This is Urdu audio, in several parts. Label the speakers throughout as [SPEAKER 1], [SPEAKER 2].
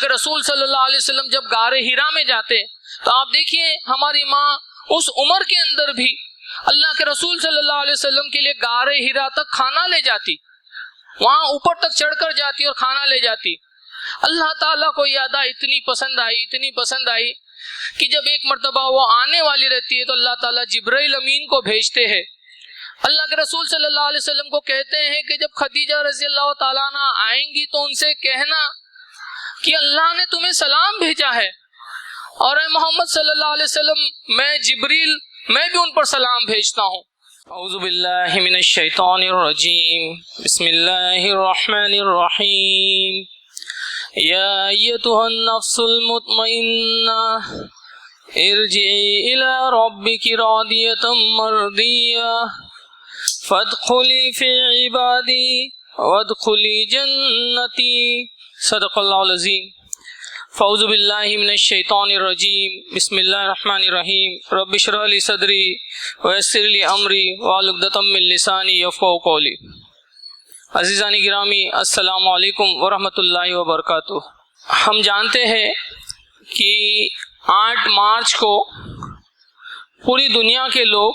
[SPEAKER 1] کے رسول صلی اللہ علیہ وسلم جب غار ہیرا میں جاتے تو آپ دیکھیے ہماری ماں اس عمر کے اندر بھی اللہ کے رسول صلی اللہ علیہ وسلم کے لیے غار ہیرا تک کھانا لے جاتی، وہاں اوپر تک چڑھ کر جاتی اور کھانا لے جاتی۔ اللہ تعالیٰ کو یہ ادا اتنی پسند آئی کہ جب ایک مرتبہ وہ آنے والی رہتی ہے تو اللہ تعالیٰ جبرائیل امین کو بھیجتے ہیں، اللہ کے رسول صلی اللہ علیہ وسلم کو کہتے ہیں کہ جب خدیجہ رضی اللہ تعالیٰ عنہ آئیں گی تو ان سے کہنا کہ اللہ نے تمہیں سلام بھیجا ہے، اور اے محمد صلی اللہ علیہ وسلم میں جبریل میں بھی ان پر سلام بھیجتا ہوں۔ اعوذ باللہ من الشیطان الرجیم، بسم اللہ الرحمن الرحیم، یا ایتها النفس المطمئنہ ارجعی الی ربک راضیۃ مرضیہ فادخلی فی عبادی وادخلی جنتی، صدق اللہ العظیم۔ فاعوذ باللہ من الشیطان الرجیم، بسم اللہ الرحمن الرحیم، رب اشرح لی صدری ویسر لی امری واحلل عقدۃ من لسانی یفقہوا قولی۔ عزیزان گرامی، السلام علیکم ورحمۃ اللہ وبرکاتہ۔ ہم جانتے ہیں کہ 8 مارچ کو پوری دنیا کے لوگ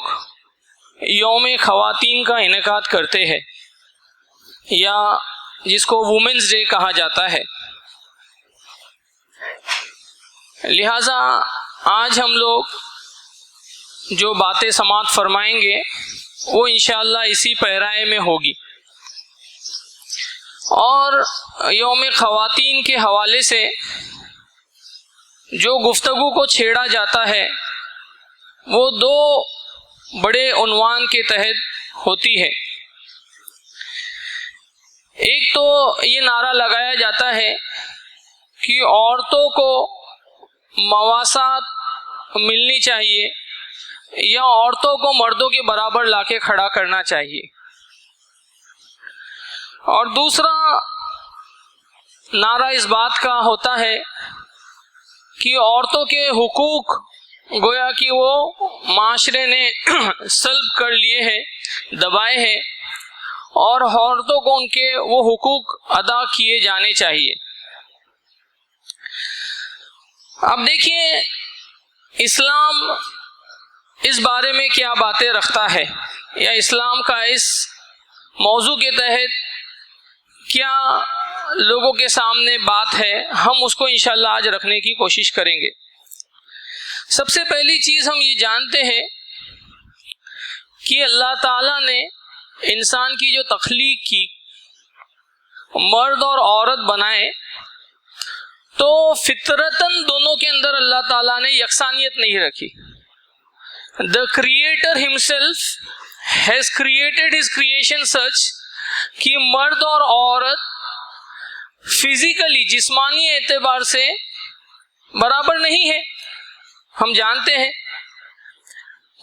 [SPEAKER 1] یوم خواتین کا انعقاد کرتے ہیں، یا جس کو وومنز ڈے کہا جاتا ہے۔ لہٰذا آج ہم لوگ جو باتیں سماعت فرمائیں گے وہ انشاءاللہ اسی پیرائے میں ہوگی، اور یوم خواتین کے حوالے سے جو گفتگو کو چھیڑا جاتا ہے وہ 2 بڑے عنوان کے تحت ہوتی ہے۔ ایک تو یہ نعرہ لگایا جاتا ہے کہ عورتوں کو مواسات ملنی چاہیے، یا عورتوں کو مردوں کے برابر لا کے کھڑا کرنا چاہیے، اور دوسرا نعرہ اس بات کا ہوتا ہے کہ عورتوں کے حقوق گویا کہ وہ معاشرے نے سلب کر لیے ہیں، دبائے ہیں، اور عورتوں کو ان کے وہ حقوق ادا کیے جانے چاہیے۔ اب دیکھیے اسلام اس بارے میں کیا باتیں رکھتا ہے، یا اسلام کا اس موضوع کے تحت کیا لوگوں کے سامنے بات ہے، ہم اس کو انشاءاللہ آج رکھنے کی کوشش کریں گے۔ سب سے پہلی چیز ہم یہ جانتے ہیں کہ اللہ تعالیٰ نے انسان کی جو تخلیق کی، مرد اور عورت بنائے، تو فطرتاً دونوں کے اندر اللہ تعالیٰ نے یکسانیت نہیں رکھی۔ The Creator himself has created his creation such کہ مرد اور عورت فزیکلی جسمانی اعتبار سے برابر نہیں ہے۔ ہم جانتے ہیں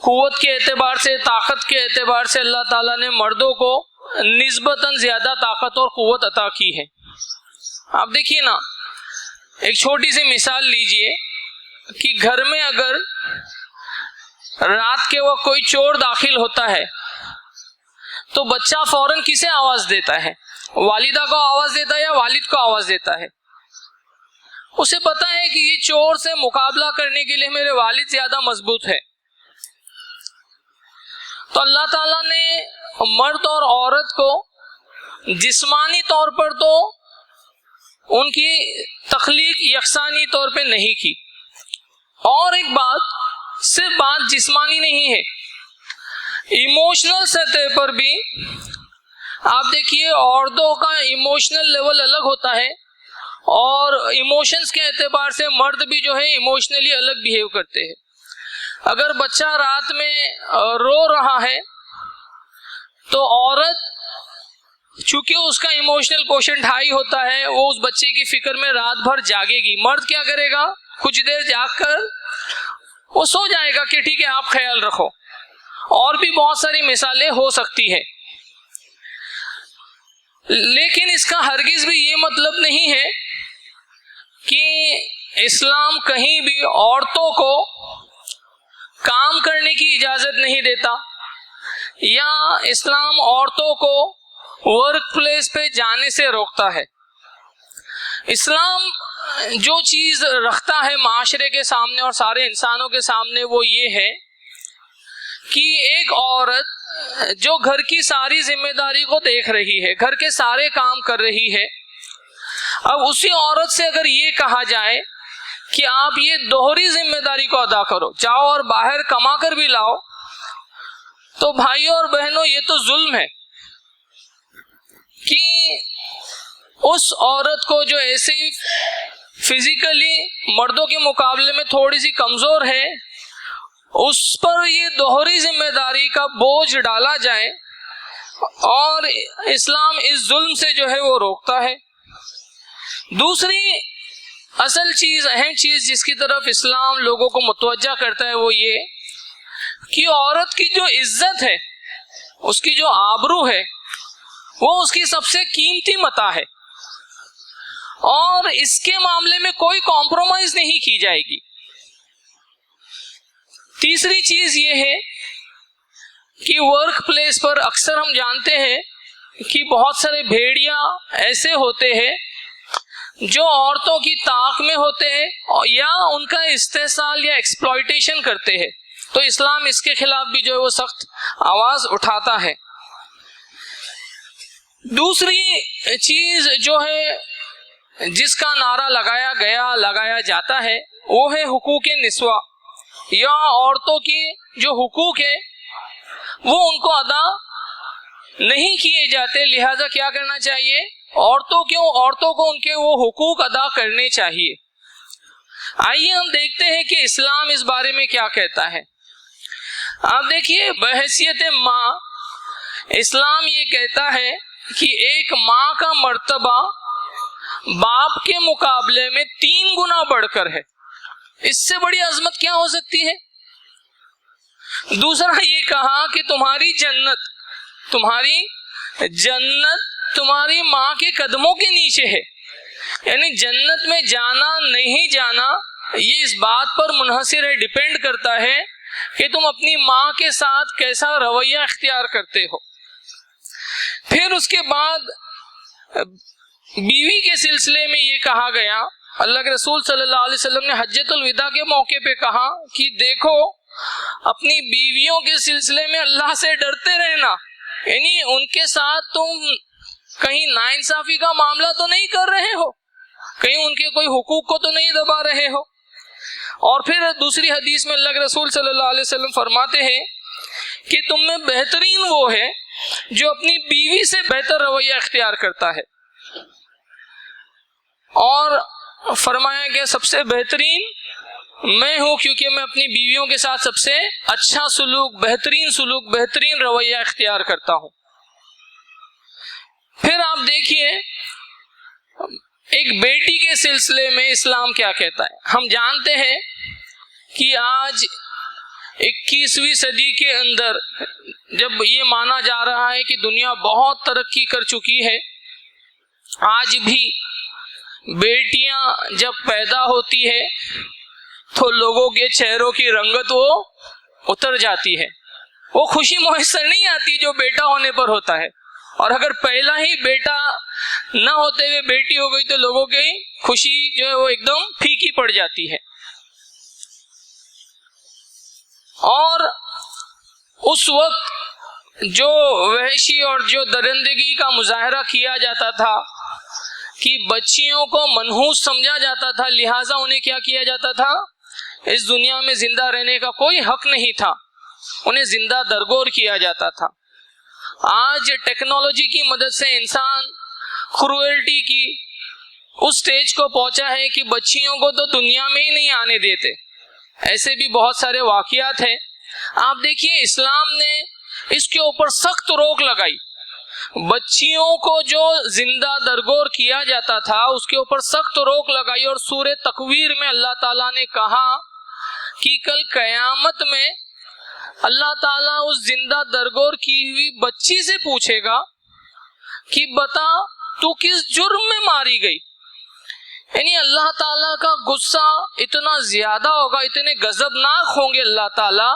[SPEAKER 1] قوت کے اعتبار سے، طاقت کے اعتبار سے اللہ تعالیٰ نے مردوں کو نسبتاً زیادہ طاقت اور قوت عطا کی ہے۔ آپ دیکھیے نا، ایک چھوٹی سی مثال لیجئے کہ گھر میں اگر رات کے وقت کوئی چور داخل ہوتا ہے تو بچہ فوراً کسے آواز دیتا ہے؟ والدہ کو آواز دیتا ہے یا والد کو آواز دیتا ہے؟ اسے پتا ہے کہ یہ چور سے مقابلہ کرنے کے لیے میرے والد زیادہ مضبوط ہے۔ تو اللہ تعالیٰ نے مرد اور عورت کو جسمانی طور پر تو ان کی تخلیق یکسانی طور پہ نہیں کی، اور ایک بات، صرف بات جسمانی نہیں ہے، ایموشنل سطح پر بھی آپ دیکھیے عورتوں کا ایموشنل لیول الگ ہوتا ہے، اور ایموشنز کے اعتبار سے مرد بھی جو ہے ایموشنلی الگ بیہیو کرتے ہیں۔ اگر بچہ رات میں رو رہا ہے تو عورت چونکہ اس کا ایموشنل کوشنٹ ہائی ہوتا ہے، وہ اس بچے کی فکر میں رات بھر جاگے گی۔ مرد کیا کرے گا؟ کچھ دیر جاگ کر وہ سو جائے گا کہ ٹھیک ہے آپ خیال رکھو۔ اور بھی بہت ساری مثالیں ہو سکتی ہے، لیکن اس کا ہرگز بھی یہ مطلب نہیں ہے کہ اسلام کہیں بھی عورتوں کو کام کرنے کی اجازت نہیں دیتا، یا اسلام عورتوں کو ورک پلیس پہ جانے سے روکتا ہے۔ اسلام جو چیز رکھتا ہے معاشرے کے سامنے اور سارے انسانوں کے سامنے وہ یہ ہے کہ ایک عورت جو گھر کی ساری ذمہ داری کو دیکھ رہی ہے، گھر کے سارے کام کر رہی ہے، اب اسی عورت سے اگر یہ کہا جائے کہ آپ یہ دوہری ذمہ داری کو ادا کرو، جاؤ اور باہر کما کر بھی لاؤ، تو بھائیوں اور بہنوں یہ تو ظلم ہے کہ اس عورت کو جو ایسے ہی فزیکلی مردوں کے مقابلے میں تھوڑی سی کمزور ہے، اس پر یہ دوہری ذمہ داری کا بوجھ ڈالا جائے، اور اسلام اس ظلم سے جو ہے وہ روکتا ہے۔ دوسری اصل چیز، اہم چیز جس کی طرف اسلام لوگوں کو متوجہ کرتا ہے وہ یہ کہ عورت کی جو عزت ہے، اس کی جو آبرو ہے، وہ اس کی سب سے قیمتی متاع ہے، اور اس کے معاملے میں کوئی کمپرومائز نہیں کی جائے گی۔ تیسری چیز یہ ہے کہ ورک پلیس پر اکثر ہم جانتے ہیں کہ بہت سارے بھیڑیا ایسے ہوتے ہیں جو عورتوں کی طاق میں ہوتے ہیں یا ان کا استحصال یا ایکسپلائٹیشن کرتے ہیں، تو اسلام اس کے خلاف بھی جو ہے وہ سخت آواز اٹھاتا ہے۔ دوسری چیز جو ہے جس کا نعرہ لگایا جاتا ہے وہ ہے حقوق نسواء، یا عورتوں کی جو حقوق ہے وہ ان کو ادا نہیں کیے جاتے، لہذا کیا کرنا چاہیے؟ عورتوں کو ان کے وہ حقوق ادا کرنے چاہیے۔ آئیے ہم دیکھتے ہیں کہ اسلام اس بارے میں کیا کہتا ہے۔ آپ دیکھیے، بحیثیت ماں اسلام یہ کہتا ہے کہ ایک ماں کا مرتبہ باپ کے مقابلے میں 3 گنا بڑھ کر ہے۔ اس سے بڑی عظمت کیا ہو سکتی ہے؟ دوسرا یہ کہا کہ تمہاری جنت تمہاری ماں کے قدموں کے نیچے ہے، یعنی جنت میں جانا نہیں جانا یہ اس بات پر منحصر ہے، ڈیپینڈ کرتا ہے کہ تم اپنی ماں کے ساتھ کیسا رویہ اختیار کرتے ہو۔ پھر اس کے بعد بیوی کے سلسلے میں یہ کہا گیا، اللہ کے رسول صلی اللہ علیہ وسلم نے حجۃ الوداع کے موقع پہ کہا کہ دیکھو اپنی بیویوں کے سلسلے میں اللہ سے ڈرتے رہنا، یعنی ان کے ساتھ تم کہیں ناانصافی کا معاملہ تو نہیں کر رہے ہو، کہیں ان کے کوئی حقوق کو تو نہیں دبا رہے ہو۔ اور پھر دوسری حدیث میں اللہ کے رسول صلی اللہ علیہ وسلم فرماتے ہیں کہ تم میں بہترین وہ ہے جو اپنی بیوی سے بہتر رویہ اختیار کرتا ہے، اور فرمایا گیا سب سے بہترین میں ہوں کیونکہ میں اپنی بیویوں کے ساتھ سب سے اچھا سلوک، بہترین رویہ اختیار کرتا ہوں۔ پھر آپ دیکھیے ایک بیٹی کے سلسلے میں اسلام کیا کہتا ہے۔ ہم جانتے ہیں کہ آج 21ویں صدی کے اندر جب یہ مانا جا رہا ہے کہ دنیا بہت ترقی کر چکی ہے، آج بھی بیٹیاں جب پیدا ہوتی ہے تو لوگوں کے چہروں کی رنگت وہ اتر جاتی ہے، وہ خوشی میسر نہیں آتی جو بیٹا ہونے پر ہوتا ہے، اور اگر پہلا ہی بیٹا نہ ہوتے ہوئے بیٹی ہو گئی تو لوگوں کی خوشی جو ہے وہ ایک دم پھیکی پڑ جاتی ہے۔ اور اس وقت جو وحشی اور جو درندگی کا مظاہرہ کیا جاتا تھا کہ بچیوں کو منحوس سمجھا جاتا تھا، لہٰذا انہیں کیا کیا جاتا تھا؟ اس دنیا میں زندہ رہنے کا کوئی حق نہیں تھا، انہیں زندہ درگور کیا جاتا تھا۔ آج ٹیکنالوجی کی مدد سے انسان کروئلٹی کی اس سٹیج کو پہنچا ہے کہ بچیوں کو تو دنیا میں ہی نہیں آنے دیتے۔ ایسے بھی بہت سارے واقعات ہیں۔ آپ دیکھیے اسلام نے اس کے اوپر سخت روک لگائی، بچیوں کو جو زندہ درگور کیا جاتا تھا اس کے اوپر سخت روک لگائی، اور سورہ تکویر میں اللہ تعالیٰ نے کہا کہ کل قیامت میں اللہ تعالیٰ اس زندہ درگور کی ہوئی بچی سے پوچھے گا کہ بتا تو کس جرم میں ماری گئی۔ یعنی اللہ تعالیٰ کا غصہ اتنا زیادہ ہوگا، اتنے غضبناک ہوں گے اللہ تعالیٰ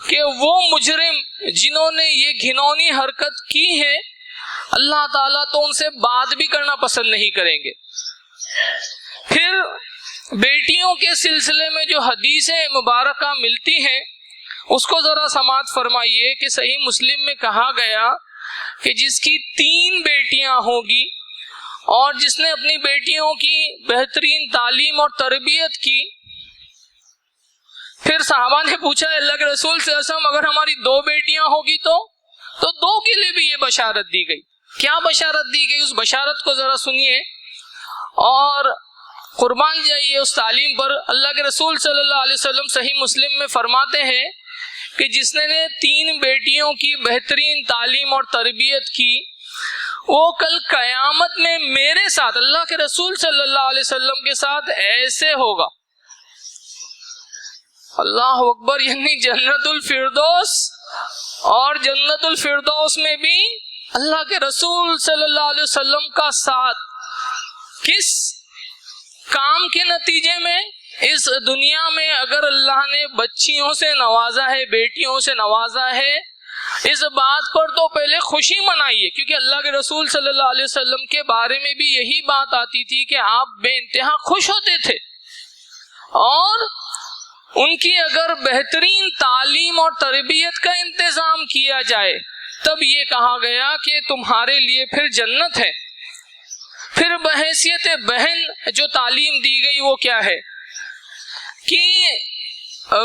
[SPEAKER 1] کہ وہ مجرم جنہوں نے یہ گھنونی حرکت کی ہے، اللہ تعالیٰ تو ان سے بات بھی کرنا پسند نہیں کریں گے۔ پھر بیٹیوں کے سلسلے میں جو حدیثیں مبارکہ ملتی ہیں اس کو ذرا سماعت فرمائیے کہ صحیح مسلم میں کہا گیا کہ جس کی 3 بیٹیاں ہوگی اور جس نے اپنی بیٹیوں کی بہترین تعلیم اور تربیت کی. پھر صحابہ نے پوچھا اللہ کے رسول صلی اللہ علیہ وسلم اگر ہماری 2 بیٹیاں ہوگی تو 2 کے لیے بھی یہ بشارت دی گئی. کیا بشارت دی گئی؟ اس بشارت کو ذرا سنیے اور قربان جائیے اس تعلیم پر. اللہ کے رسول صلی اللہ علیہ وسلم صحیح مسلم میں فرماتے ہیں کہ جس نے 3 بیٹیوں کی بہترین تعلیم اور تربیت کی وہ کل قیامت میں میرے ساتھ اللہ کے رسول صلی اللہ علیہ وسلم کے ساتھ ایسے ہوگا. اللہ اکبر. یعنی جنت الفردوس، اور جنت الفردوس میں بھی اللہ کے رسول صلی اللہ علیہ وسلم کا ساتھ. کس کام کے نتیجے میں؟ اس دنیا میں اگر اللہ نے بچیوں سے نوازا ہے، بیٹیوں سے نوازا ہے، اس بات پر تو پہلے خوشی منائیے، کیونکہ اللہ کے رسول صلی اللہ علیہ وسلم کے بارے میں بھی یہی بات آتی تھی کہ آپ بے انتہا خوش ہوتے تھے. اور ان کی اگر بہترین تعلیم اور تربیت کا انتظام کیا جائے تب یہ کہا گیا کہ تمہارے لیے پھر جنت ہے. پھر بحیثیت بہن جو تعلیم دی گئی وہ کیا ہے کہ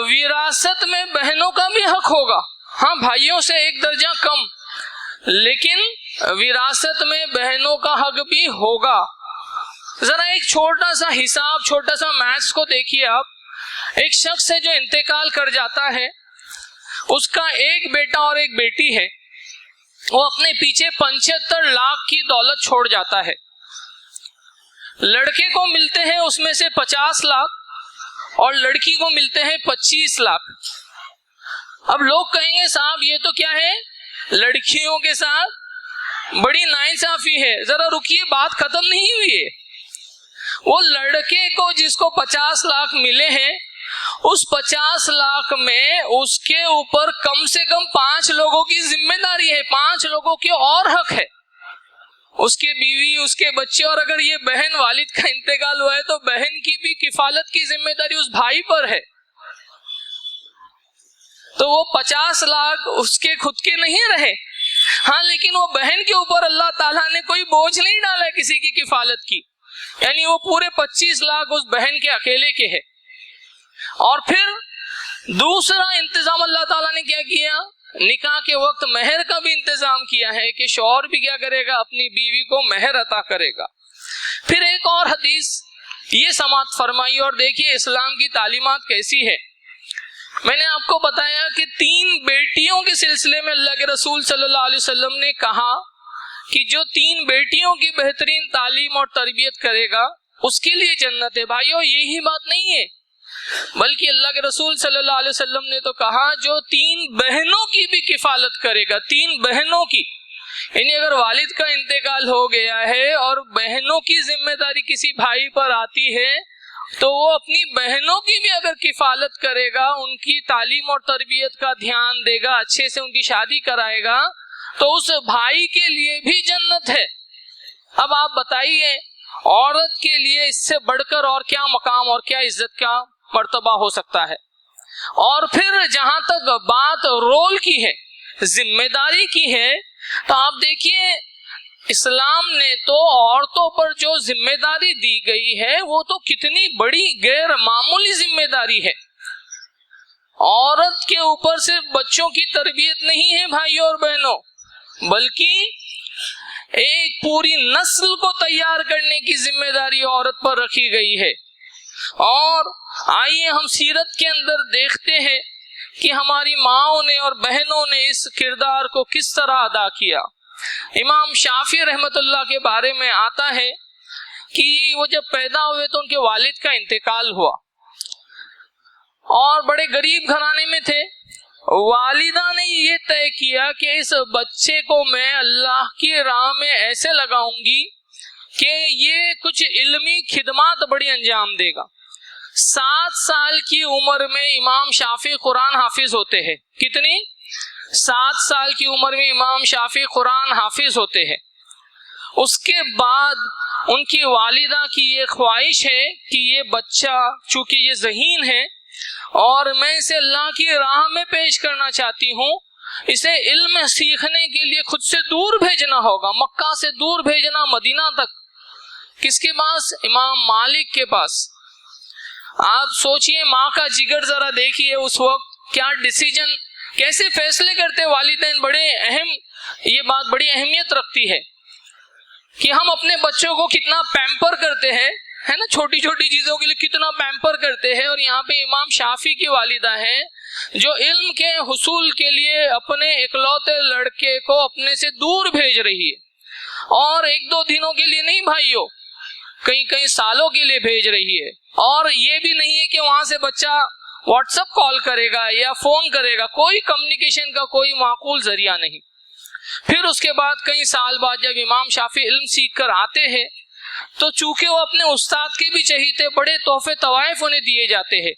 [SPEAKER 1] وراثت میں بہنوں کا بھی حق ہوگا. ہاں بھائیوں سے 1 درجہ کم، لیکن وراثت میں بہنوں کا حق بھی ہوگا. ذرا ایک چھوٹا سا حساب، چھوٹا سا میتھس کو دیکھیے آپ. ایک شخص ہے جو انتقال کر جاتا ہے، اس کا 1 بیٹا اور 1 بیٹی ہے، وہ اپنے پیچھے 75 لاکھ کی دولت چھوڑ جاتا ہے. لڑکے کو ملتے ہیں اس میں سے 50 لاکھ اور لڑکی کو ملتے ہیں 25 لاکھ. اب لوگ کہیں گے صاحب یہ تو کیا ہے، لڑکیوں کے ساتھ بڑی ناانصافی ہے. ذرا رکیے، بات ختم نہیں ہوئی ہے. وہ لڑکے کو جس کو 50 لاکھ ملے ہیں، اس 50 لاکھ میں اس کے اوپر کم سے کم 5 لوگوں کی ذمہ داری ہے، 5 لوگوں کے اور حق ہے. اس کے بیوی، اس کے بچے، اور اگر یہ بہن والد کا انتقال ہوا ہے تو بہن کی بھی کفالت کی ذمہ داری اس بھائی پر ہے. تو وہ 50 لاکھ اس کے خود کے نہیں رہے. ہاں لیکن وہ بہن کے اوپر اللہ تعالیٰ نے کوئی بوجھ نہیں ڈالا کسی کی کفالت کی، یعنی وہ پورے 25 لاکھ اس بہن کے اکیلے کے ہے. اور پھر دوسرا انتظام اللہ تعالیٰ نے کیا کیا، نکاح کے وقت مہر کا بھی انتظام کیا ہے کہ شوہر بھی کیا کرے گا، اپنی بیوی کو مہر عطا کرے گا. پھر ایک اور حدیث یہ سماعت فرمائی اور دیکھیے اسلام کی تعلیمات کیسی ہے. میں نے آپ کو بتایا کہ 3 بیٹیوں کے سلسلے میں اللہ کے رسول صلی اللہ علیہ وسلم نے کہا کہ جو 3 بیٹیوں کی بہترین تعلیم اور تربیت کرے گا اس کے لیے جنت ہے. بھائیو یہی بات نہیں ہے، بلکہ اللہ کے رسول صلی اللہ علیہ وسلم نے تو کہا جو 3 بہنوں کی بھی کفالت کرے گا، 3 بہنوں کی، یعنی اگر والد کا انتقال ہو گیا ہے اور بہنوں کی ذمہ داری کسی بھائی پر آتی ہے تو وہ اپنی بہنوں کی بھی اگر کفالت کرے گا، ان کی تعلیم اور تربیت کا دھیان دے گا، اچھے سے ان کی شادی کرائے گا تو اس بھائی کے لیے بھی جنت ہے. اب آپ بتائیے عورت کے لیے اس سے بڑھ کر اور کیا مقام اور کیا عزت کا مرتبہ ہو سکتا ہے. اور پھر جہاں تک بات رول کی ہے، ذمہ داری کی ہے، تو آپ دیکھیے اسلام نے تو عورتوں پر جو ذمہ داری دی گئی ہے وہ تو کتنی بڑی غیر معمولی ذمہ داری ہے. عورت کے اوپر صرف بچوں کی تربیت نہیں ہے بھائیوں اور بہنوں، بلکہ ایک پوری نسل کو تیار کرنے کی ذمہ داری عورت پر رکھی گئی ہے. اور آئیے ہم سیرت کے اندر دیکھتے ہیں کہ ہماری ماؤں نے اور بہنوں نے اس کردار کو کس طرح ادا کیا. امام شافعی رحمت اللہ کے بارے میں آتا ہے کہ وہ جب پیدا ہوئے تو ان کے والد کا انتقال ہوا اور بڑے غریب گھرانے میں تھے. والدہ نے یہ طے کیا کہ اس بچے کو میں اللہ کی راہ میں ایسے لگاؤں گی کہ یہ کچھ علمی خدمات بڑی انجام دے گا. 7 سال کی عمر میں امام شافعی قرآن حافظ ہوتے ہیں. کتنی؟ 7 سال کی عمر میں امام شافعی قرآن حافظ ہوتے ہیں. اس کے بعد ان کی والدہ کی یہ خواہش ہے کہ یہ بچہ چونکہ یہ ذہین ہے اور میں اسے اللہ کی راہ میں پیش کرنا چاہتی ہوں، اسے علم سیکھنے کے لیے خود سے دور بھیجنا ہوگا، مکہ سے دور بھیجنا مدینہ تک۔ کس کے پاس؟ امام مالک کے پاس۔ آپ سوچئے ماں کا جگر ذرا دیکھیے، اس وقت کیا ڈیسیجن، کیسے فیصلے کرتے والدین، بڑے اہم، یہ بات بڑی اہمیت رکھتی ہے کہ ہم اپنے بچوں کو کتنا پیمپر کرتے ہیں، ہے نا، چھوٹی چھوٹی چیزوں کے لیے کتنا پیمپر کرتے ہیں۔ اور یہاں پہ امام شافعی کی والدہ ہے جو علم کے حصول کے لیے اپنے اکلوتے لڑکے کو اپنے سے دور بھیج رہی ہے، اور ایک دو دنوں کے لیے نہیں بھائیوں، کئی سالوں کے لیے بھیج رہی ہے۔ اور یہ بھی نہیں ہے کہ وہاں سے بچہ واٹس ایپ کال کرے گا یا فون کرے گا، کوئی کمیونیکیشن کا کوئی معقول ذریعہ نہیں۔ پھر اس کے بعد کئی سال بعد جب امام شافعی علم سیکھ کر آتے ہیں تو چونکہ وہ اپنے استاد کے بھی چہیتے، بڑے تحفے طوائف انہیں دیے جاتے ہیں،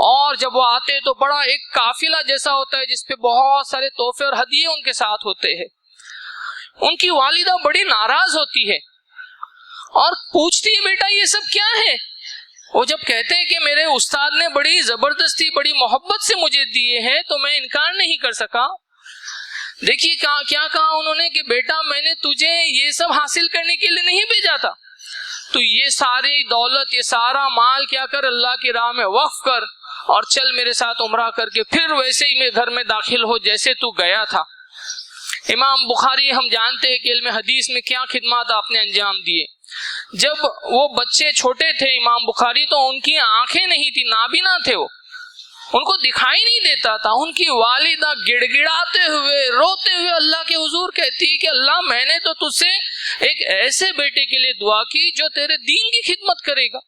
[SPEAKER 1] اور جب وہ آتے تو بڑا ایک قافلہ جیسا ہوتا ہے جس پہ بہت سارے تحفے اور ہدیے ان کے ساتھ ہوتے ہیں۔ ان کی والدہ بڑی ناراض ہوتی ہے اور پوچھتی ہے بیٹا یہ سب کیا ہے؟ وہ جب کہتے ہیں کہ میرے استاد نے بڑی زبردستی بڑی محبت سے مجھے دیے ہیں تو میں انکار نہیں کر سکا۔ دیکھیے کیا کہا انہوں نے کہ بیٹا میں نے تجھے یہ سب حاصل کرنے کے لیے نہیں بھیجا تھا، تو یہ ساری دولت، یہ سارا مال کیا کر، اللہ کی راہ میں وقف کر، اور چل میرے ساتھ عمرہ کر کے پھر ویسے ہی میرے گھر میں داخل ہو جیسے تو گیا تھا۔ امام بخاری ہم جانتے ہیں کہ علم حدیث میں کیا خدمات آپ نے انجام دیے۔ جب وہ بچے چھوٹے تھے امام بخاری تو ان کی آنکھیں نہیں تھی، نابینا تھے، وہ ان کو دکھائی نہیں دیتا تھا۔ ان کی والدہ گڑ گڑاتے ہوئے روتے ہوئے اللہ کے حضور کہتی کہ اللہ میں نے تو تجھ سے ایک ایسے بیٹے کے لیے دعا کی جو تیرے دین کی خدمت کرے گا،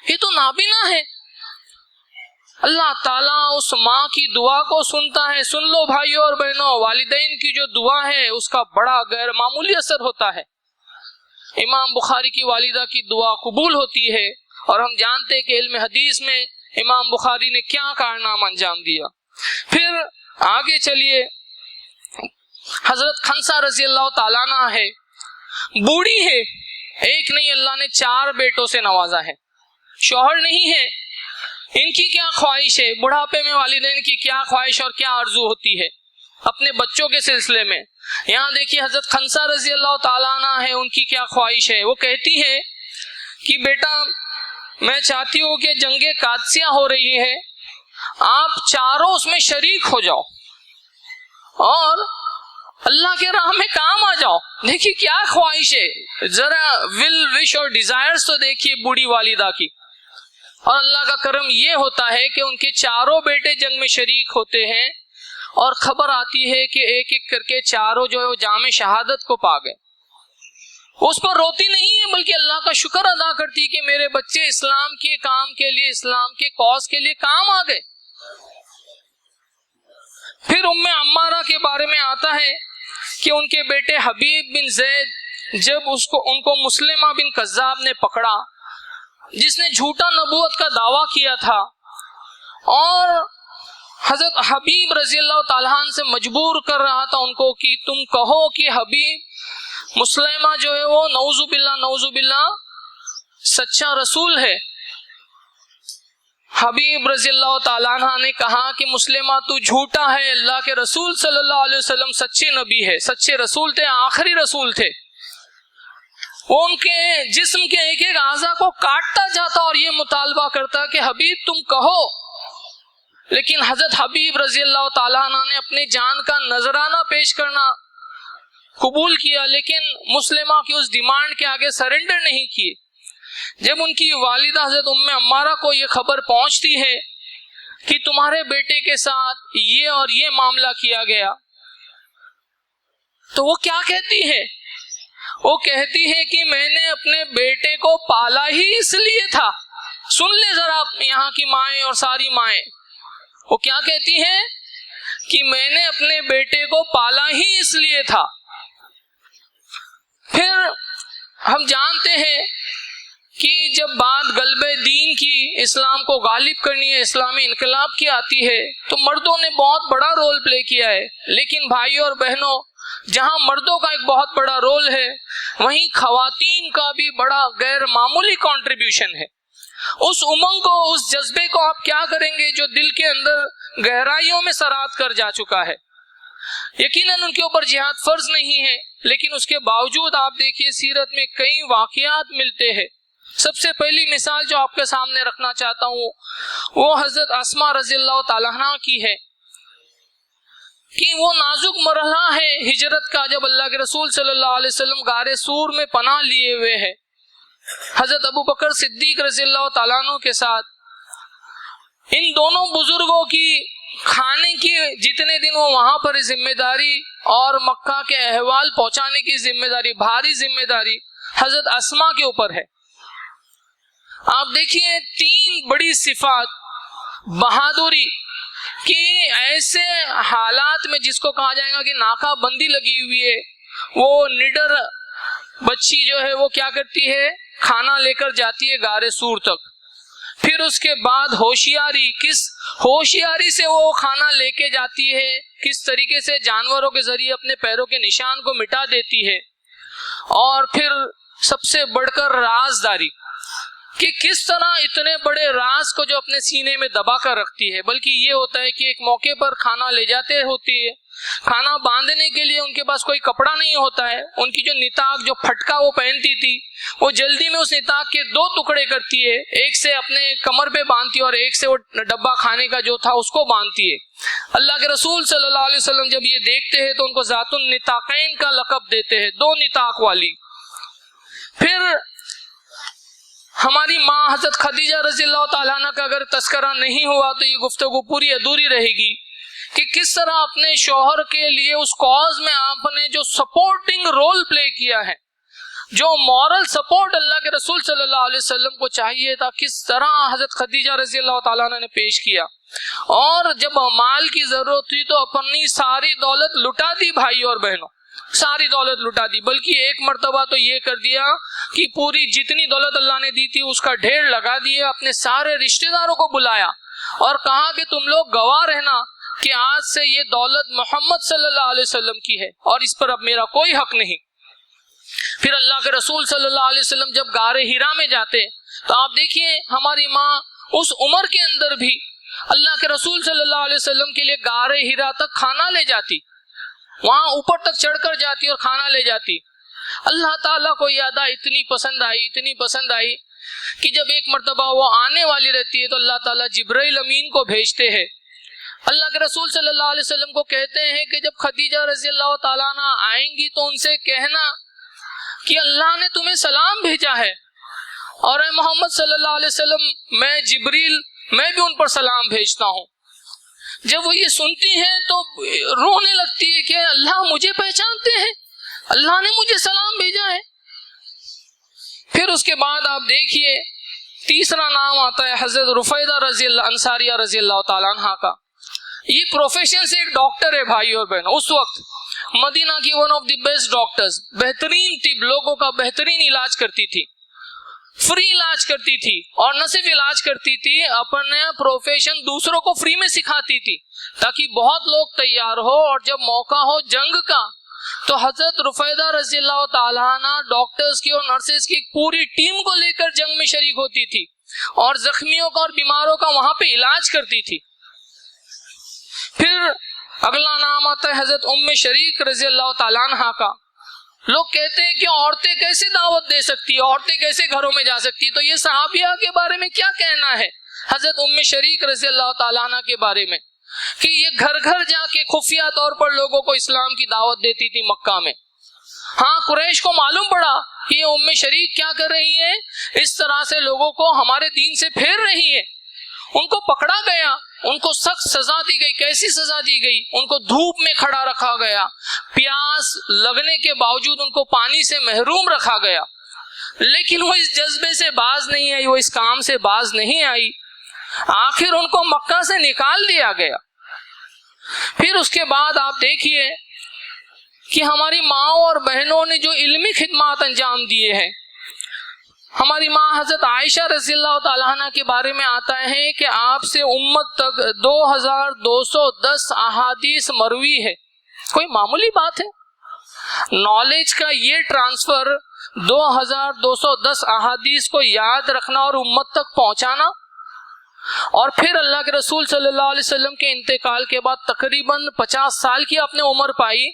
[SPEAKER 1] یہ تو نابینا ہے۔ اللہ تعالیٰ اس ماں کی دعا کو سنتا ہے۔ سن لو بھائیوں اور بہنوں، والدین کی جو دعا ہے اس کا بڑا غیر معمولی اثر ہوتا ہے۔ امام بخاری کی والدہ کی دعا قبول ہوتی ہے، اور ہم جانتے ہیں کہ علم حدیث میں امام بخاری نے کیا کارنامہ انجام دیا۔ پھر آگے چلیے، حضرت خنسا رضی اللہ تعالیٰ عنہ ہے، بوڑھی ہے، ایک نہیں اللہ نے 4 بیٹوں سے نوازا ہے، شوہر نہیں ہے۔ ان کی کیا خواہش ہے، بڑھاپے میں والدین کی کیا خواہش اور کیا آرزو ہوتی ہے اپنے بچوں کے سلسلے میں۔ یہاں دیکھیے حضرت خنسا رضی اللہ تعالیٰ عنہ ہے، ان کی کیا خواہش ہے۔ وہ کہتی ہے کہ بیٹا میں چاہتی ہوں کہ جنگ قادسیہ ہو رہی ہے، آپ چاروں اس میں شریک ہو جاؤ اور اللہ کے راہ میں کام آ جاؤ۔ دیکھیے کیا خواہش ہے، ذرا ول وش اور ڈیزائرز تو دیکھیے بوڑھی والدہ کی۔ اور اللہ کا کرم یہ ہوتا ہے کہ ان کے چاروں بیٹے جنگ میں شریک ہوتے ہیں، اور خبر آتی ہے کہ ایک ایک کر کے چاروں جو ہے وہ جام شہادت کو پا گئے۔ اس پر روتی نہیں ہے بلکہ اللہ کا شکر ادا کرتی کہ میرے بچے اسلام کے کام کے لیے، اسلام کے کاز کے لیے کام آ گئے۔ پھر عمارہ کے بارے میں آتا ہے کہ ان کے بیٹے حبیب بن زید، جب ان کو مسلمہ بن کذاب نے پکڑا جس نے جھوٹا نبوت کا دعویٰ کیا تھا، اور حضرت حبیب رضی اللہ تعالیٰ عنہ سے مجبور کر رہا تھا ان کو کہ تم کہو کہ حبیب مسلمہ جو ہے وہ نعوذ باللہ سچا رسول ہے۔ حبیب رضی اللہ تعالیٰ عنہ نے کہا کہ مسلمہ تو جھوٹا ہے، اللہ کے رسول صلی اللہ علیہ وسلم سچے نبی ہے، سچے رسول تھے، آخری رسول تھے۔ وہ ان کے جسم کے ایک ایک اعضاء کو کاٹتا جاتا اور یہ مطالبہ کرتا کہ حبیب تم کہو، لیکن حضرت حبیب رضی اللہ تعالیٰ عنہ نے اپنی جان کا نذرانہ پیش کرنا قبول کیا، لیکن مسلمہ کی اس ڈیمانڈ کے آگے سرنڈر نہیں کیے۔ جب ان کی والدہ حضرت عمارہ کو یہ خبر پہنچتی ہے کہ تمہارے بیٹے کے ساتھ یہ اور یہ معاملہ کیا گیا، تو وہ کیا کہتی ہے؟ وہ کہتی ہے کہ میں نے اپنے بیٹے کو پالا ہی اس لیے تھا۔ سن لے ذرا یہاں کی مائیں اور ساری مائیں، وہ کیا کہتی ہے کہ میں نے اپنے بیٹے کو پالا ہی اس لیے تھا۔ پھر ہم جانتے ہیں کہ جب بات غلبہ دین کی، اسلام کو غالب کرنی ہے، اسلامی انقلاب کی آتی ہے، تو مردوں نے بہت بڑا رول پلے کیا ہے، لیکن بھائیوں اور بہنوں جہاں مردوں کا ایک بہت بڑا رول ہے وہیں خواتین کا بھی بڑا غیر معمولی کنٹریبیوشن ہے. اس امنگ کو، اس جذبے کو آپ کیا کریں گے جو دل کے اندر گہرائیوں میں سرات کر جا چکا ہے. یقیناً ان کے اوپر جہاد فرض نہیں ہے، لیکن اس کے باوجود آپ دیکھیے سیرت میں کئی واقعات ملتے ہیں. سب سے پہلی مثال جو آپ کے سامنے رکھنا چاہتا ہوں وہ حضرت اسماء رضی اللہ تعالیٰ عنہ کی ہے کہ وہ نازک مرحلہ ہے ہجرت کا جب اللہ کے رسول صلی اللہ علیہ وسلم غار سور میں پناہ لیے ہوئے ہیں حضرت ابو بکر صدیق رضی اللہ تعالیٰ عنہ کے ساتھ. ان دونوں بزرگوں کی کھانے کی جتنے دن وہ وہاں پر ذمہ داری اور مکہ کے احوال پہنچانے کی ذمہ داری، بھاری ذمہ داری حضرت اسماء کے اوپر ہے. آپ دیکھیے تین بڑی صفات بہادری کی ایسے حالات میں جس کو کہا جائے گا کہ ناکہ بندی لگی ہوئی ہے، وہ نڈر بچی جو ہے وہ کیا کرتی ہے، کھانا لے کر جاتی ہے غار سور تک. پھر اس کے بعد ہوشیاری، کس ہوشیاری سے وہ کھانا لے کے جاتی ہے، کس طریقے سے جانوروں کے ذریعے اپنے پیروں کے نشان کو مٹا دیتی ہے. اور پھر سب سے بڑھ کر رازداری کہ کس طرح اتنے بڑے راز کو جو اپنے سینے میں دبا کر رکھتی ہے. بلکہ یہ ہوتا ہے کہ ایک موقع پر کھانا لے جاتے ہوتی ہے، کھانا باندھنے کے لیے ان کے پاس کوئی کپڑا نہیں ہوتا ہے. ان کی جو نتاق، جو پھٹکا وہ پہنتی تھی، وہ جلدی میں اس نتاق کے دو ٹکڑے کرتی ہے، ایک سے اپنے کمر پہ باندھتی ہے اور ایک سے وہ ڈبہ کھانے کا جو تھا اس کو باندھتی ہے. اللہ کے رسول صلی اللہ علیہ وسلم جب یہ دیکھتے ہیں تو ان کو ذات النتاقین کا لقب دیتے ہیں، دو نتاق والی. پھر ہماری ماں حضرت خدیجہ رضی اللہ تعالیٰ عنہ کا اگر تذکرہ نہیں ہوا تو یہ گفتگو پوری ادھوری رہے گی کہ کس طرح اپنے شوہر کے لیے اس کاز میں آپ نے جو سپورٹنگ رول پلے کیا ہے، جو مورل سپورٹ اللہ کے رسول صلی اللہ علیہ وسلم کو چاہیے تھا، کس طرح حضرت خدیجہ رضی اللہ تعالیٰ عنہ نے پیش کیا. اور جب مال کی ضرورت تھی تو اپنی ساری دولت لٹا دی بھائی اور بہنوں، ساری دولت لٹا دی. بلکہ ایک مرتبہ تو یہ کر دیا کہ پوری جتنی دولت اللہ نے دی تھی اس کا ڈھیر لگا دیا، اپنے سارے رشتہ داروں کو بلایا اور کہا کہ تم لوگ گواہ رہنا کہ آج سے یہ دولت محمد صلی اللہ علیہ وسلم کی ہے اور اس پر اب میرا کوئی حق نہیں. پھر اللہ کے رسول صلی اللہ علیہ وسلم جب غار ہیرا میں جاتے تو آپ دیکھیے ہماری ماں اس عمر کے اندر بھی اللہ کے رسول صلی اللہ علیہ وسلم کے لیے غار ہیرا تک کھانا لے جاتی، وہاں اوپر تک چڑھ کر جاتی اور کھانا لے جاتی. اللہ تعالیٰ کو یہ ادا اتنی پسند آئی، اتنی پسند آئی کہ جب ایک مرتبہ وہ آنے والی رہتی ہے تو اللہ تعالیٰ جبرائیل امین کو بھیجتے ہیں. اللہ کے رسول صلی اللہ علیہ وسلم کو کہتے ہیں کہ جب خدیجہ رضی اللہ تعالیٰ عنہ آئیں گی تو ان سے کہنا کہ اللہ نے تمہیں سلام بھیجا ہے، اور اے محمد صلی اللہ علیہ وسلم میں جبریل میں بھی ان پر سلام بھیجتا ہوں. جب وہ یہ سنتی ہیں تو رونے لگتی ہے کہ اللہ مجھے پہچانتے ہیں، اللہ نے مجھے سلام بھیجا ہے. پھر اس کے بعد آپ دیکھیے تیسرا نام آتا ہے حضرت رفیدہ رضی اللہ انصاریہ رضی اللہ تعالیٰ عنہ کا. یہ پروفیشن سے ایک ڈاکٹر ہے بھائی اور بہنوں. اس وقت مدینہ کی one of the best doctors, بہترین طب، لوگوں کا بہترین علاج کرتی تھی، فری علاج کرتی تھی. اور نہ صرف علاج کرتی تھی، اپنے پروفیشن دوسروں کو فری میں سکھاتی تھی تاکہ بہت لوگ تیار ہو اور جب موقع ہو جنگ کا تو حضرت رفیدہ رضی اللہ تعالیٰ عنہ ڈاکٹرز کی اور نرسز کی ایک پوری ٹیم کو لے کر جنگ میں شریک ہوتی تھی اور زخمیوں کا اور بیماروں کا وہاں پہ علاج کرتی تھی. پھر اگلا نام آتا ہے حضرت ام شریک رضی اللہ تعالیٰ عنہ کا. لوگ کہتے ہیں کہ عورتیں کیسے دعوت دے سکتی ہیں، عورتیں کیسے گھروں میں جا سکتی ہیں، تو یہ صحابیہ کے بارے میں کیا کہنا ہے حضرت ام شریک رضی اللہ تعالیٰ عنہ کے بارے میں کہ یہ گھر گھر جا کے خفیہ طور پر لوگوں کو اسلام کی دعوت دیتی تھی مکہ میں. ہاں قریش کو معلوم پڑا کہ یہ ام شریک کیا کر رہی ہے، اس طرح سے لوگوں کو ہمارے دین سے پھیر رہی ہے. ان کو پکڑا گیا، ان کو سخت سزا دی گئی. کیسی سزا دی گئی؟ ان کو دھوپ میں کھڑا رکھا گیا، پیاس لگنے کے باوجود ان کو پانی سے محروم رکھا گیا. لیکن وہ اس جذبے سے باز نہیں آئی، وہ اس کام سے باز نہیں آئی. آخر ان کو مکہ سے نکال دیا گیا. پھر اس کے بعد آپ دیکھیے کہ ہماری ماں اور بہنوں نے جو علمی خدمات انجام دیے ہیں. ہماری ماں حضرت عائشہ رضی اللہ تعالیٰ عنہ کے بارے میں آتا ہے کہ آپ سے امت تک 2210 احادیث مروی ہے. کوئی معمولی بات ہے؟ نالج کا یہ ٹرانسفر 2210 احادیث کو یاد رکھنا اور امت تک پہنچانا، اور پھر اللہ کے رسول صلی اللہ علیہ وسلم کے انتقال کے بعد تقریباً 50 سال کی آپ نے عمر پائی.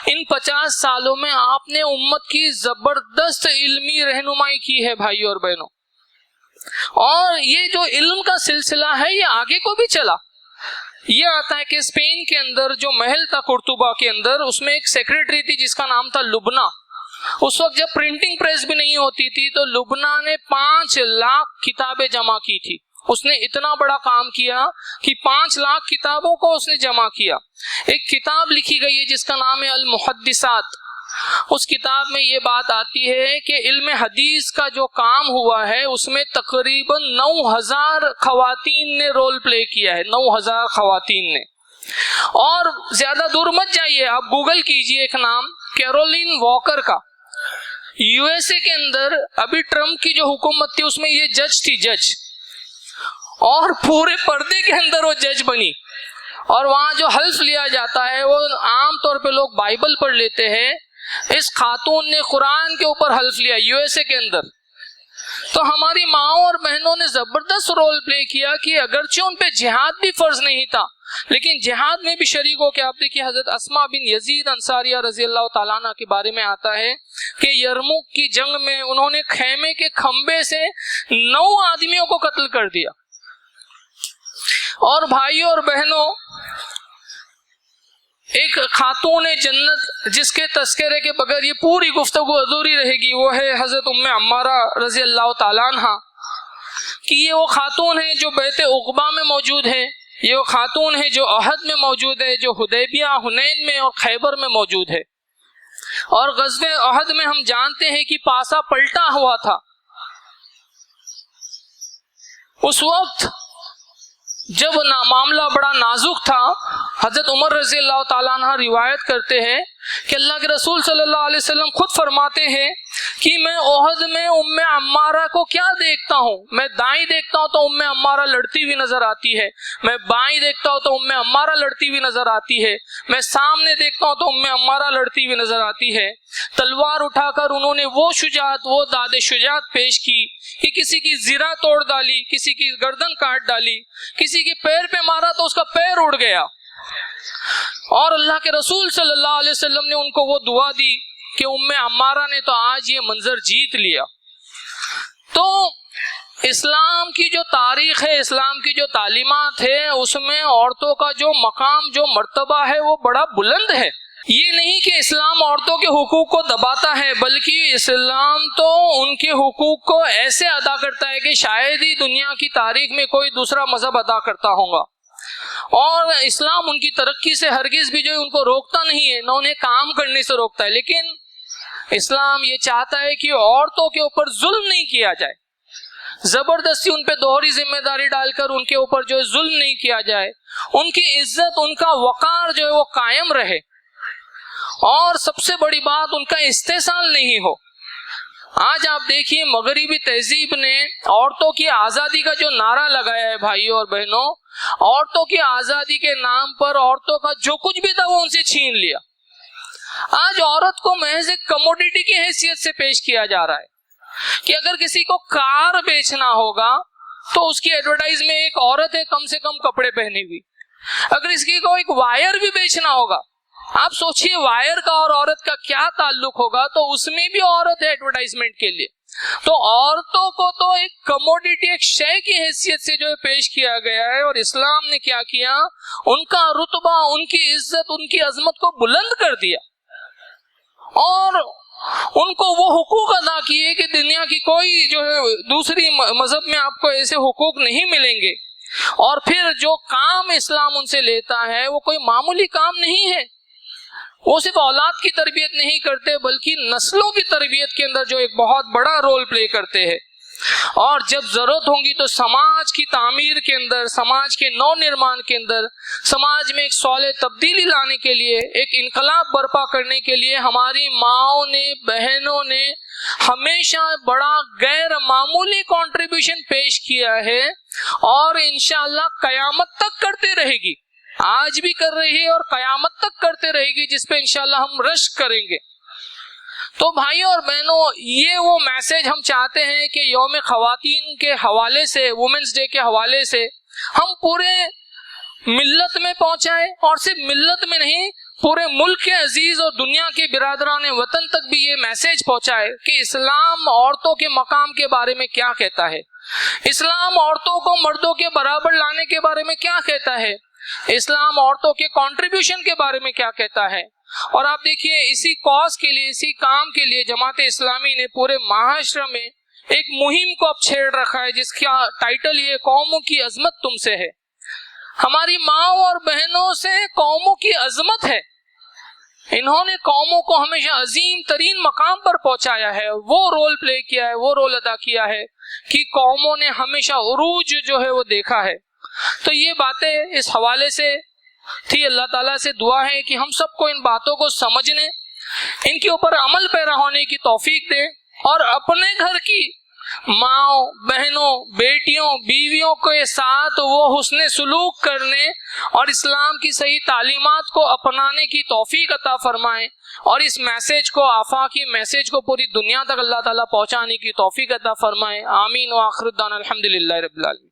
[SPEAKER 1] ان 50 سالوں میں آپ نے امت کی زبردست علمی رہنمائی کی ہے بھائیوں اور بہنوں. اور یہ جو علم کا سلسلہ ہے یہ آگے کو بھی چلا. یہ آتا ہے کہ اسپین کے اندر جو محل تھا قرطبہ کے اندر، اس میں ایک سیکریٹری تھی جس کا نام تھا لبنہ. اس وقت جب پرنٹنگ پریس بھی نہیں ہوتی تھی تو لبنہ نے 5 لاکھ کتابیں جمع کی تھی. اس نے اتنا بڑا کام کیا کہ 5 لاکھ کتابوں کو اس نے جمع کیا. ایک کتاب لکھی گئی ہے جس کا نام ہے المحدثات. اس کتاب میں یہ بات آتی ہے کہ علم حدیث کا جو کام ہوا ہے اس میں تقریباً 9000 خواتین نے رول پلے کیا ہے. 9000 خواتین نے. اور زیادہ دور مت جائیے، آپ گوگل کیجئے ایک نام کیرولین واکر کا. یو ایس اے کے اندر ابھی ٹرمپ کی جو حکومت تھی اس میں یہ جج تھی، جج، اور پورے پردے کے اندر وہ جج بنی. اور وہاں جو حلف لیا جاتا ہے وہ عام طور پہ لوگ بائبل پڑھ لیتے ہیں. اس خاتون نے قرآن کے اوپر حلف لیا یو ایس اے کے اندر. تو ہماری ماؤں اور بہنوں نے زبردست رول پلے کیا کہ اگرچہ ان پہ جہاد بھی فرض نہیں تھا لیکن جہاد میں بھی شریک ہو کے. آپ دیکھیے حضرت اسماء بن یزید انصاریہ رضی اللہ تعالیٰ عنہ کے بارے میں آتا ہے کہ یرموک کی جنگ میں انہوں نے خیمے کے کھمبے سے 9 آدمیوں کو قتل کر دیا. اور بھائیوں اور بہنوں، ایک خاتون جنت جس کے تذکرے کے بغیر یہ پوری گفتگو ادھوری رہے گی، وہ ہے حضرت ام عمارہ رضی اللہ تعالیٰ عنہ. کہ یہ وہ خاتون ہے جو بیعت عقبہ میں موجود ہے، یہ وہ خاتون ہے جو احد میں موجود ہے، جو حدیبیہ، حنین میں اور خیبر میں موجود ہے. اور غزوہ احد میں ہم جانتے ہیں کہ پاسا پلٹا ہوا تھا. اس وقت جب معاملہ بڑا نازک تھا، حضرت عمر رضی اللہ تعالیٰ عنہ روایت کرتے ہیں کہ اللہ کے رسول صلی اللہ علیہ وسلم خود فرماتے ہیں کہ میں احد میں ام عمارہ کو کیا دیکھتا ہوں، میں دائیں دیکھتا ہوں تو ام عمارہ لڑتی ہوئی نظر آتی ہے، میں بائیں دیکھتا ہوں تو ام عمارہ لڑتی ہوئی نظر آتی ہے، میں سامنے دیکھتا ہوں تو ام عمارہ لڑتی ہوئی نظر آتی ہے. تلوار اٹھا کر انہوں نے وہ شجاعت، وہ داد شجاعت پیش کی کہ کسی کی زرہ توڑ ڈالی، کسی کی گردن کاٹ ڈالی، کسی کے پیر پہ مارا تو اس کا پیر اڑ گیا. اور اللہ کے رسول صلی اللہ علیہ وسلم نے ان کو وہ دعا دی کہ ام عمارہ نے تو آج یہ منظر جیت لیا. تو اسلام کی جو تاریخ ہے، اسلام کی جو تعلیمات ہے، اس میں عورتوں کا جو مقام، جو مرتبہ ہے وہ بڑا بلند ہے. یہ نہیں کہ اسلام عورتوں کے حقوق کو دباتا ہے، بلکہ اسلام تو ان کے حقوق کو ایسے ادا کرتا ہے کہ شاید ہی دنیا کی تاریخ میں کوئی دوسرا مذہب ادا کرتا ہوگا. اور اسلام ان کی ترقی سے ہرگز بھی جو ہے ان کو روکتا نہیں ہے، نہ انہیں کام کرنے سے روکتا ہے. لیکن اسلام یہ چاہتا ہے کہ عورتوں کے اوپر ظلم نہیں کیا جائے، زبردستی ان پہ دوہری ذمہ داری ڈال کر ان کے اوپر جو ہے ظلم نہیں کیا جائے. ان کی عزت، ان کا وقار جو ہے وہ قائم رہے، اور سب سے بڑی بات ان کا استحصال نہیں ہو. آج آپ دیکھیے مغربی تہذیب نے عورتوں کی آزادی کا جو نعرہ لگایا ہے بھائیوں اور بہنوں، عورتوں کی آزادی کے نام پر عورتوں کا جو کچھ بھی تھا وہ ان سے چھین لیا. آج عورت کو محض ایک کموڈیٹی کی حیثیت سے پیش کیا جا رہا ہے کہ اگر کسی کو کار بیچنا ہوگا تو اس کی ایڈورٹائز میں ایک عورت ہے کم سے کم کپڑے پہنی ہوئی. اگر اس کی کو ایک وائر بھی بیچنا ہوگا، آپ سوچئے وائر کا اور عورت کا کیا تعلق ہوگا، تو اس میں بھی عورت ہے ایڈورٹائزمنٹ کے لیے. تو عورتوں کو تو ایک کموڈیٹی، ایک شے کی حیثیت سے جو ہے پیش کیا گیا ہے. اور اسلام نے کیا کیا، ان کا رتبہ، ان کی عزت، ان کی عظمت کو بلند کر دیا، اور ان کو وہ حقوق ادا کیے کہ دنیا کی کوئی جو ہے دوسری مذہب میں آپ کو ایسے حقوق نہیں ملیں گے. اور پھر جو کام اسلام ان سے لیتا ہے وہ کوئی معمولی کام نہیں ہے. وہ صرف اولاد کی تربیت نہیں کرتے بلکہ نسلوں کی تربیت کے اندر جو ایک بہت بڑا رول پلے کرتے ہیں. اور جب ضرورت ہوگی تو سماج کی تعمیر کے اندر، سماج کے نو نرمان کے اندر، سماج میں ایک صالح تبدیلی لانے کے لیے، ایک انقلاب برپا کرنے کے لیے ہماری ماؤں نے، بہنوں نے ہمیشہ بڑا غیر معمولی کنٹریبیوشن پیش کیا ہے، اور انشاءاللہ قیامت تک کرتے رہے گی. آج بھی کر رہی ہے اور قیامت تک کرتے رہے گی، جس پہ انشاءاللہ ہم رشک کریں گے. تو بھائیوں اور بہنوں، یہ وہ میسج ہم چاہتے ہیں کہ یوم خواتین کے حوالے سے، وومنس ڈے کے حوالے سے ہم پورے ملت میں پہنچائیں، اور صرف ملت میں نہیں، پورے ملک کے عزیز اور دنیا کے برادران وطن تک بھی یہ میسج پہنچائے کہ اسلام عورتوں کے مقام کے بارے میں کیا کہتا ہے، اسلام عورتوں کو مردوں کے برابر لانے کے بارے میں کیا کہتا ہے، اسلام عورتوں کے کنٹریبیوشن کے بارے میں کیا کہتا ہے۔ اور آپ دیکھیے، اسی کاز کے لیے، اسی کام کے لیے جماعت اسلامی نے پورے معاشرے میں ایک مہم کو اب چھیڑ رکھا ہے، جس کا ٹائٹل یہ قوموں کی عظمت تم سے ہے۔ ہماری ماں اور بہنوں سے قوموں کی عظمت ہے، انہوں نے قوموں کو ہمیشہ عظیم ترین مقام پر پہنچایا ہے، وہ رول پلے کیا ہے، وہ رول ادا کیا ہے کہ قوموں نے ہمیشہ عروج جو ہے وہ دیکھا ہے۔ تو یہ باتیں اس حوالے سے تھی۔ اللہ تعالیٰ سے دعا ہے کہ ہم سب کو ان باتوں کو سمجھنے، ان کے اوپر عمل پیرا ہونے کی توفیق دے، اور اپنے گھر کی ماں، بہنوں، بیٹیوں، بیویوں کے ساتھ وہ حسن سلوک کرنے اور اسلام کی صحیح تعلیمات کو اپنانے کی توفیق عطا فرمائیں، اور اس میسج کو، آفاقی میسج کو پوری دنیا تک اللہ تعالیٰ پہنچانے کی توفیق عطا فرمائیں۔ آمین۔ وآخر دعوانا الحمدللہ رب العالمین۔